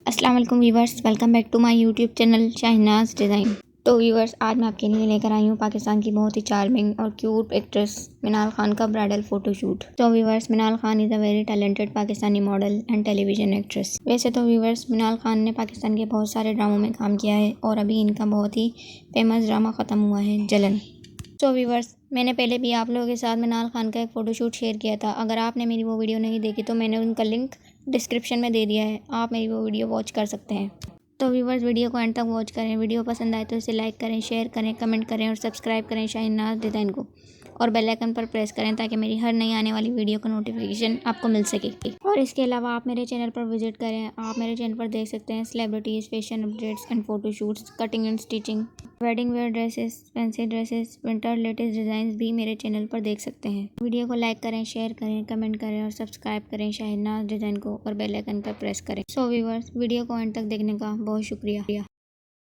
अस्सलाम वालेकुम viewers, welcome back to my YouTube channel Shahnaz design. तो वीवर्स, आज मैं आपके लिए लेकर आई हूँ पाकिस्तान की बहुत ही चार्मिंग और क्यूट एक्ट्रेस मिनाल खान का ब्राइडल फोटोशूट। तो viewers, Minal Khan is a very talented Pakistani model and television actress. वैसे तो वीवर्स, मिनाल खान ने पाकिस्तान के बहुत सारे ड्रामों में काम किया है और अभी इनका बहुत ही फेमस ड्रामा ख़त्म हुआ है, जलन। तो वीवर्स, मैंने पहले भी आप लोगों के साथ मिनाल खान का एक फ़ोटोशूट शेयर किया था। अगर आपने मेरी वो वीडियो नहीं देखी तो मैंने उनका लिंक डिस्क्रिप्शन में दे दिया है, आप मेरी वो वीडियो वॉच कर सकते हैं। तो व्यूवर्स, वीडियो को एंड तक वॉच करें। वीडियो पसंद आए तो इसे लाइक करें, शेयर करें, कमेंट करें और सब्सक्राइब करें शाहनाज डिज़ाइन को, और बेल आइकन पर प्रेस करें ताकि मेरी हर नई आने वाली वीडियो का नोटिफिकेशन आपको मिल सके। और इसके अलावा आप मेरे चैनल पर विजिट करें। आप मेरे चैनल पर देख सकते हैं celebrities, fashion updates and photoshoots, cutting and stitching, wedding where dresses, fancy dresses, winter latest design भी मेरे चैनल पर देख सकते हैं। वीडियो को लाइक करें, शेयर करें, कमेंट करें और सब्सक्राइब करें शाहनाज डिज़ाइन को, और बेल आइकन पर प्रेस करें। सो व्यूअर्स, वीडियो को एंड तक देखने का बहुत शुक्रिया।